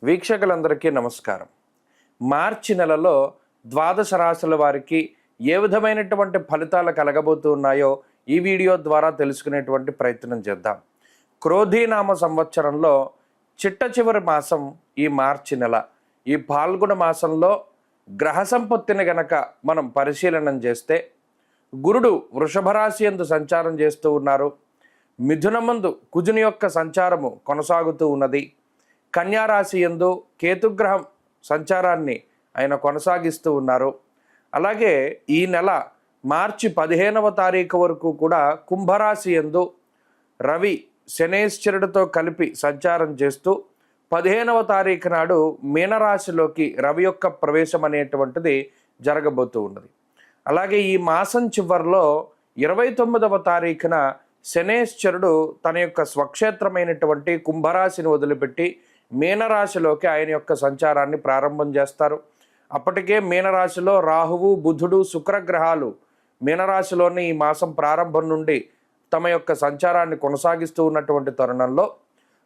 వీక్షకులందరికీ నమస్కారం. మార్చి నెలలో ద్వాదశ రాశుల వారికి ఏ విధమైనటువంటి ఫలితాలు కలగబోతున్నాయో ఈ వీడియో ద్వారా తెలుసుకునేటువంటి ప్రయత్నం చేద్దాం. క్రోధీనామ సంవత్సరంలో చిట్ట చివరి మాసం ఈ మార్చి నెల. ఈ పాల్గొన మాసంలో గ్రహ సంపత్తిని గనక మనం పరిశీలనం చేస్తే గురుడు వృషభ రాశి యందు సంచారం చేస్తూ ఉన్నారు. మిథునమందు కుజుని యొక్క సంచారము కొనసాగుతూ ఉన్నది. కన్యారాశి యందు కేతుగ్రహం సంచారాన్ని ఆయన కొనసాగిస్తూ ఉన్నారు. అలాగే ఈ నెల మార్చి 15వ తారీఖు వరకు కూడా కుంభరాశి యందు రవి శనేశ్వరుడితో కలిపి సంచారం చేస్తూ 15వ తారీఖు నాడు మీనరాశిలోకి రవి యొక్క ప్రవేశం అనేటువంటిది జరగబోతూ ఉన్నది. అలాగే ఈ మాసం చివరిలో 29వ తారీఖున శనేశ్వరుడు తన యొక్క స్వక్షేత్రమైనటువంటి కుంభరాశిని వదిలిపెట్టి మీనరాశిలోకి ఆయన యొక్క సంచారాన్ని ప్రారంభం చేస్తారు. అప్పటికే మీనరాశిలో రాహువు, బుధుడు, శుక్రగ్రహాలు మీనరాశిలోని ఈ మాసం ప్రారంభం నుండి తమ యొక్క సంచారాన్ని కొనసాగిస్తూ ఉన్నటువంటి తరుణంలో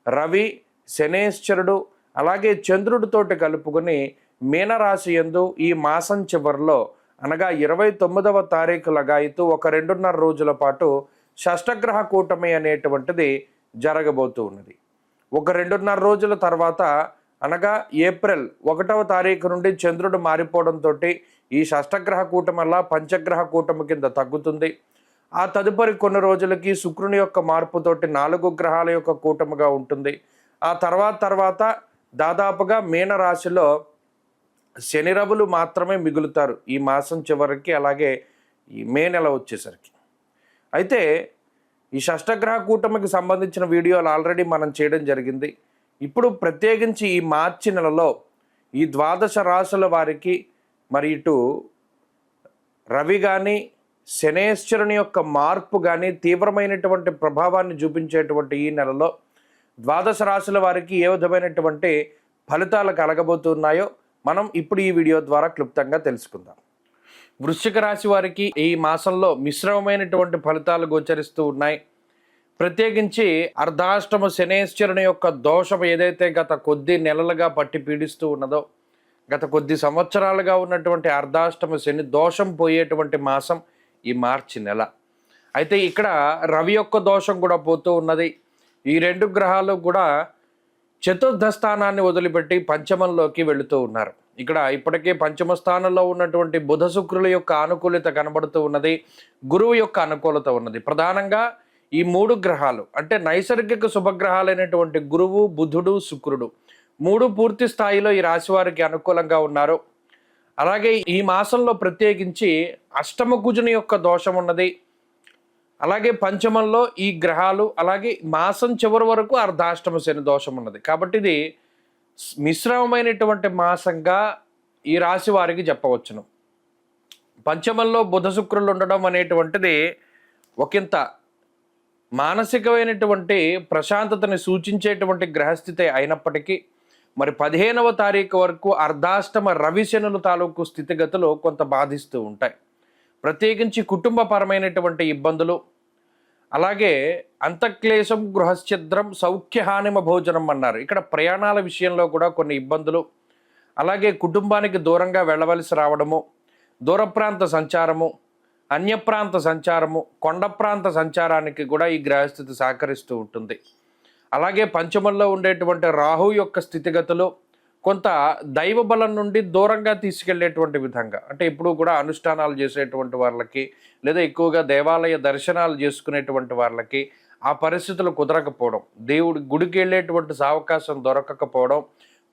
రవి, శనేశ్వరుడు అలాగే చంద్రుడితోటి కలుపుకొని మీనరాశి యందు ఈ మాసం చివరిలో అనగా 29వ తారీఖు లగాయితూ ఒక 2.5 రోజుల పాటు షష్టగ్రహ కూటమి అనేటువంటిది జరగబోతూ ఉన్నది. ఒక 2.5 రోజుల తర్వాత అనగా ఏప్రిల్ 1వ తారీఖు నుండి చంద్రుడు మారిపోవడంతో ఈ షష్టగ్రహ కూటమి పంచగ్రహ కూటమి కింద తగ్గుతుంది. ఆ తదుపరి కొన్ని రోజులకి శుక్రుని యొక్క మార్పుతోటి 4 గ్రహాల యొక్క కూటమిగా ఉంటుంది. ఆ తర్వాత దాదాపుగా మీనరాశిలో శని రవులు మాత్రమే మిగులుతారు ఈ మాసం చివరికి, అలాగే ఈ మే నెల వచ్చేసరికి. అయితే ఈ షష్టగ్రహ కూటమికి సంబంధించిన వీడియోలు ఆల్రెడీ మనం చేయడం జరిగింది. ఇప్పుడు ప్రత్యేకించి ఈ మార్చి నెలలో ఈ ద్వాదశ రాశుల వారికి మరి ఇటు రవి కానీ శనేశ్వరుని యొక్క మార్పు కానీ తీవ్రమైనటువంటి ప్రభావాన్ని చూపించేటువంటి ఈ నెలలో ద్వాదశ రాశుల వారికి ఏ విధమైనటువంటి ఫలితాలు కలగబోతున్నాయో మనం ఇప్పుడు ఈ వీడియో ద్వారా క్లుప్తంగా తెలుసుకుందాం. వృశ్చిక రాశి వారికి ఈ మాసంలో మిశ్రమమైనటువంటి ఫలితాలు గోచరిస్తూ ఉన్నాయి. ప్రత్యేకించి అర్ధాష్టమ శనేశ్వరుని యొక్క దోషం ఏదైతే గత కొద్ది నెలలుగా పట్టి పీడిస్తూ ఉన్నదో, గత కొద్ది సంవత్సరాలుగా ఉన్నటువంటి అర్ధాష్టమ శని దోషం పోయేటువంటి మాసం ఈ మార్చి నెల. అయితే ఇక్కడ రవి యొక్క దోషం కూడా పోతూ ఉన్నది. ఈ 2 గ్రహాలు కూడా చతుర్థ స్థానాన్ని వదిలిపెట్టి పంచమంలోకి వెళుతూ ఉన్నారు. ఇక్కడ ఇప్పటికే పంచమ స్థానంలో ఉన్నటువంటి బుధ శుక్రుల యొక్క అనుకూలత కనబడుతూ ఉన్నది, గురువు యొక్క అనుకూలత ఉన్నది. ప్రధానంగా ఈ 3 గ్రహాలు అంటే నైసర్గిక శుభగ్రహాలైనటువంటి గురువు, బుధుడు, శుక్రుడు 3 పూర్తి స్థాయిలో ఈ రాశి వారికి అనుకూలంగా ఉన్నారు. అలాగే ఈ మాసంలో ప్రత్యేకించి అష్టమ కుజుని యొక్క దోషం ఉన్నది. అలాగే పంచమంలో ఈ గ్రహాలు, అలాగే మాసం చివరి వరకు అర్ధాష్టమ శని దోషం ఉన్నది. కాబట్టి ఇది మిశ్రమమైనటువంటి మాసంగా ఈ రాశి వారికి చెప్పవచ్చును. పంచమంలో బుధ శుక్రులు ఉండడం అనేటువంటిది ఒకంత మానసికమైనటువంటి ప్రశాంతతని సూచించేటువంటి గ్రహస్థితి అయినప్పటికీ మరి 15వ తారీఖు వరకు అర్ధాష్టమ రవి శనుల తాలూకు స్థితిగతులు కొంత బాధిస్తూ ఉంటాయి. ప్రత్యేకించి కుటుంబపరమైనటువంటి ఇబ్బందులు, అలాగే అంతఃక్లేశం గృహశ్చిద్రం సౌఖ్యహానిమ భోజనం అన్నారు. ఇక్కడ ప్రయాణాల విషయంలో కూడా కొన్ని ఇబ్బందులు, అలాగే కుటుంబానికి దూరంగా వెళ్ళవలసి రావడము, దూర ప్రాంత సంచారము, అన్యప్రాంత సంచారము, కొండ ప్రాంత సంచారానికి కూడా ఈ గ్రహస్థితి సహకరిస్తూ ఉంటుంది. అలాగే పంచమంలో ఉండేటువంటి రాహు యొక్క స్థితిగతులు కొంత దైవ బలం నుండి దూరంగా తీసుకెళ్లేటువంటి విధంగా, అంటే ఇప్పుడు కూడా అనుష్ఠానాలు చేసేటువంటి వాళ్ళకి లేదా ఎక్కువగా దేవాలయ దర్శనాలు చేసుకునేటువంటి వాళ్ళకి ఆ పరిస్థితులు కుదరకపోవడం, దేవుడి గుడికి వెళ్ళేటువంటి అవకాశం దొరకకపోవడం,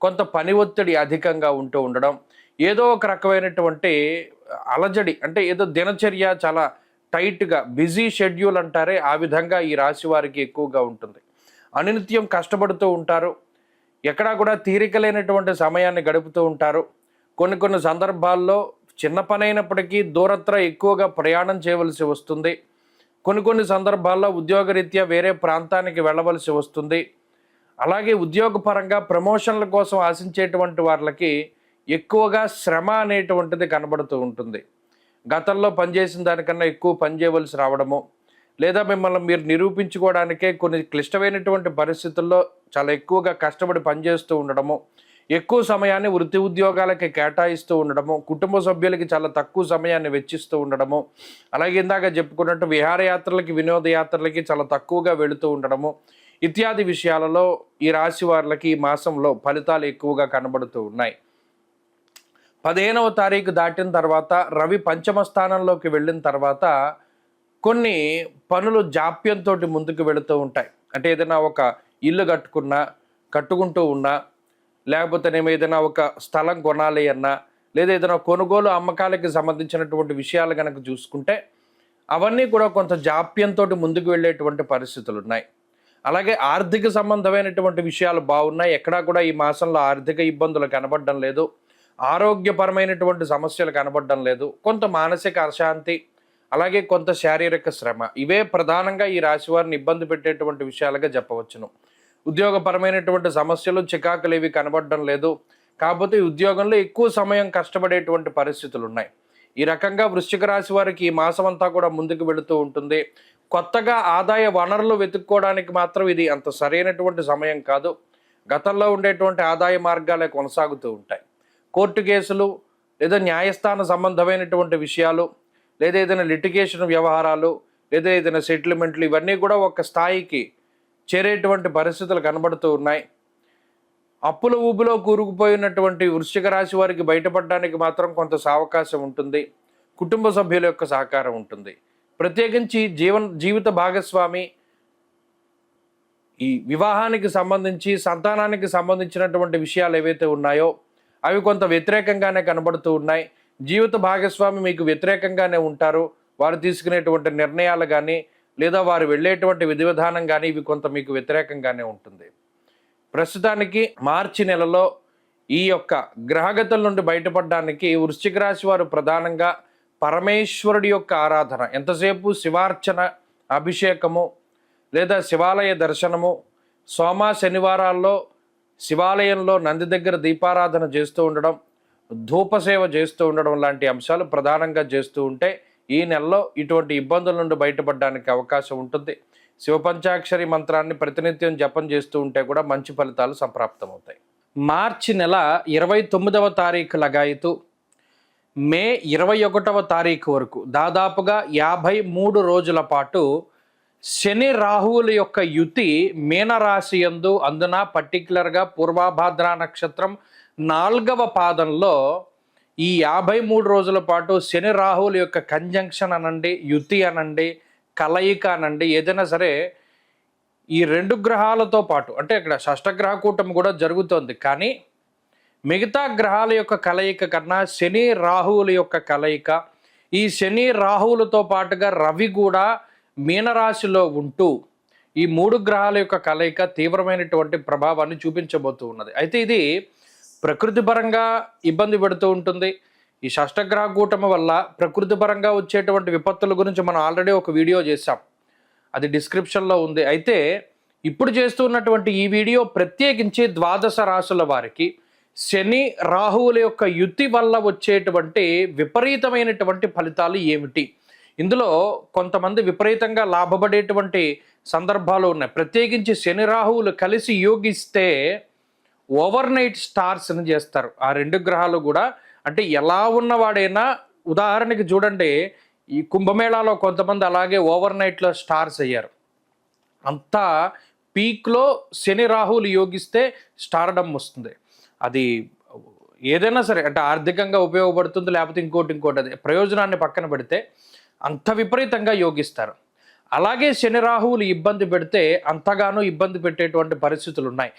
కొంత పని ఒత్తిడి అధికంగా ఉంటూ ఉండడం, ఏదో ఒక రకమైనటువంటి అలజడి, అంటే ఏదో దినచర్య చాలా టైట్గా బిజీ షెడ్యూల్ అంటారే ఆ విధంగా ఈ రాశి వారికి ఎక్కువగా ఉంటుంది. అనునిత్యం కష్టపడుతూ ఉంటారు, ఎక్కడా కూడా తీరిక లేనటువంటి సమయాన్ని గడుపుతూ ఉంటారు. కొన్ని సందర్భాల్లో చిన్న పని అయినప్పటికీ దూరత్ర ఎక్కువగా ప్రయాణం చేయవలసి వస్తుంది. కొన్ని సందర్భాల్లో ఉద్యోగరీత్యా వేరే ప్రాంతానికి వెళ్ళవలసి వస్తుంది. అలాగే ఉద్యోగపరంగా ప్రమోషన్ల కోసం ఆశించేటువంటి వాళ్ళకి ఎక్కువగా శ్రమ అనేటువంటిది కనబడుతూ ఉంటుంది. గతంలో పనిచేసిన దానికన్నా ఎక్కువ పని చేయవలసి రావడము, లేదా మిమ్మల్ని మీరు నిరూపించుకోవడానికే కొన్ని క్లిష్టమైనటువంటి పరిస్థితుల్లో చాలా ఎక్కువగా కష్టపడి పనిచేస్తూ ఉండడము, ఎక్కువ సమయాన్ని వృత్తి ఉద్యోగాలకి కేటాయిస్తూ ఉండడము, కుటుంబ సభ్యులకి చాలా తక్కువ సమయాన్ని వెచ్చిస్తూ ఉండడము, అలాగే ఇందాక చెప్పుకున్నట్టు విహారయాత్రలకి వినోదయాత్రలకి చాలా తక్కువగా వెళుతూ ఉండడము ఇత్యాది విషయాలలో ఈ రాశి వారికి ఈ మాసంలో ఫలితాలు ఎక్కువగా కనబడుతూ ఉన్నాయి. 15వ తారీఖు దాటిన తర్వాత రవి పంచమ స్థానంలోకి వెళ్ళిన తర్వాత కొన్ని పనులు జాప్యంతో ముందుకు వెళుతూ ఉంటాయి. అంటే ఏదైనా ఒక ఇల్లు కట్టుకుంటూ ఉన్నా, లేకపోతేనేమో ఏదైనా ఒక స్థలం కొనాలి అన్నా, లేదా ఏదైనా కొనుగోలు అమ్మకాలకి సంబంధించినటువంటి విషయాలు కనుక చూసుకుంటే అవన్నీ కూడా కొంత జాప్యంతో ముందుకు వెళ్ళేటువంటి పరిస్థితులు ఉన్నాయి. అలాగే ఆర్థిక సంబంధమైనటువంటి విషయాలు బాగున్నాయి. ఎక్కడా కూడా ఈ మాసంలో ఆర్థిక ఇబ్బందులు కనబడడం లేదు. ఆరోగ్యపరమైనటువంటి సమస్యలు కనబడడం లేదు. కొంత మానసిక అశాంతి, అలాగే కొంత శారీరక శ్రమ, ఇవే ప్రధానంగా ఈ రాశి వారిని ఇబ్బంది పెట్టేటువంటి విషయాలుగా చెప్పవచ్చును. ఉద్యోగపరమైనటువంటి సమస్యలు చికాకులు ఏవి కనబడడం లేదు. కాకపోతే ఉద్యోగంలో ఎక్కువ సమయం కష్టపడేటువంటి పరిస్థితులు ఉన్నాయి. ఈ రకంగా వృశ్చిక రాశి వారికి ఈ మాసం అంతా కూడా ముందుకు వెళుతూ ఉంటుంది. కొత్తగా ఆదాయ వనరులు వెతుక్కోవడానికి మాత్రం ఇది అంత సరైనటువంటి సమయం కాదు. గతంలో ఉండేటువంటి ఆదాయ మార్గాలే కొనసాగుతూ ఉంటాయి. కోర్టు కేసులు, లేదా న్యాయస్థాన సంబంధమైనటువంటి విషయాలు, లేదా ఏదైనా లిటిగేషన్ వ్యవహారాలు, లేదా ఏదైనా సెటిల్మెంట్లు, ఇవన్నీ కూడా ఒక స్థాయికి చేరేటువంటి పరిస్థితులు కనబడుతూ ఉన్నాయి. అప్పుల ఊబిలో కూరుకుపోయినటువంటి వృశ్చిక రాశి వారికి బయటపడడానికి మాత్రం కొంత సావకాశం ఉంటుంది. కుటుంబ సభ్యుల యొక్క సహకారం ఉంటుంది. ప్రత్యేకించి జీవిత భాగస్వామి, ఈ వివాహానికి సంబంధించి సంతానానికి సంబంధించినటువంటి విషయాలు ఏవైతే ఉన్నాయో అవి కొంత వ్యతిరేకంగానే కనబడుతూ ఉన్నాయి. జీవిత భాగస్వామి మీకు వ్యతిరేకంగానే ఉంటారు. వారు తీసుకునేటువంటి నిర్ణయాలు కానీ, లేదా వారు వెళ్ళేటువంటి విధి విధానం కానీ ఇవి కొంత మీకు వ్యతిరేకంగానే ఉంటుంది. ప్రస్తుతానికి మార్చి నెలలో ఈ యొక్క గ్రహగతుల నుండి బయటపడడానికి వృశ్చిక రాశి వారు ప్రధానంగా పరమేశ్వరుడి యొక్క ఆరాధన, ఎంతసేపు శివార్చన, అభిషేకము, లేదా శివాలయ దర్శనము, శనివారాల్లో శివాలయంలో నంది దగ్గర దీపారాధన చేస్తూ ఉండడం, ధూపసేవ చేస్తూ ఉండడం లాంటి అంశాలు ప్రధానంగా చేస్తూ ఉంటే ఈ నెలలో ఇటువంటి ఇబ్బందుల నుండి బయటపడడానికి అవకాశం ఉంటుంది. శివపంచాక్షరి మంత్రాన్ని ప్రతినిత్యం జపం చేస్తూ ఉంటే కూడా మంచి ఫలితాలు సంప్రాప్తమవుతాయి. మార్చి నెల 29వ తారీఖు లగాయతు మే 21వ తారీఖు వరకు దాదాపుగా 53 రోజుల పాటు శని రాహువుల యొక్క యుతి మీనరాశి యందు, అందున పర్టికులర్గా పూర్వభాద్ర నక్షత్రం 4వ పాదంలో ఈ 53 రోజుల పాటు శని రాహువుల యొక్క కంజంక్షన్ అనండి, యుతి అనండి, కలయిక అనండి, ఏదైనా సరే ఈ 2 గ్రహాలతో పాటు, అంటే ఇక్కడ షష్టగ్రహ కూటమి కూడా జరుగుతోంది, కానీ మిగతా గ్రహాల యొక్క కలయిక కన్నా శని రాహువుల యొక్క కలయిక, ఈ శని రాహువులతో పాటుగా రవి కూడా మీనరాశిలో ఉంటూ ఈ 3 గ్రహాల యొక్క కలయిక తీవ్రమైనటువంటి ప్రభావాన్ని చూపించబోతూ ఉన్నది. అయితే ఇది ప్రకృతి పరంగా ఇబ్బంది పెడుతూ ఉంటుంది. ఈ షష్టగ్రహ కూటమి వల్ల ప్రకృతి పరంగా వచ్చేటువంటి విపత్తుల గురించి మనం ఆల్రెడీ ఒక వీడియో చేశాం, అది డిస్క్రిప్షన్లో ఉంది. అయితే ఇప్పుడు చేస్తున్నటువంటి ఈ వీడియో ప్రత్యేకించి ద్వాదశ రాశుల వారికి శని రాహువుల యొక్క యుతి వల్ల వచ్చేటువంటి విపరీతమైనటువంటి ఫలితాలు ఏమిటి, ఇందులో కొంతమంది విపరీతంగా లాభపడేటువంటి సందర్భాలు ఉన్నాయి. ప్రత్యేకించి శని రాహువులు కలిసి యోగిస్తే ఓవర్ నైట్ స్టార్స్ అని చేస్తారు ఆ 2 గ్రహాలు కూడా. అంటే ఎలా ఉన్నవాడైనా, ఉదాహరణకి చూడండి, ఈ కుంభమేళాలో కొంతమంది అలాగే ఓవర్ నైట్లో స్టార్స్ అయ్యారు. అంతా పీక్లో శని రాహువులు యోగిస్తే స్టార్డమ్ వస్తుంది. అది ఏదైనా సరే, అంటే ఆర్థికంగా ఉపయోగపడుతుంది, లేకపోతే ఇంకోటి అది ప్రయోజనాన్ని పక్కన పెడితే అంత విపరీతంగా యోగిస్తారు. అలాగే శని రాహువులు ఇబ్బంది పెడితే అంతగానో ఇబ్బంది పెట్టేటువంటి పరిస్థితులు ఉన్నాయి.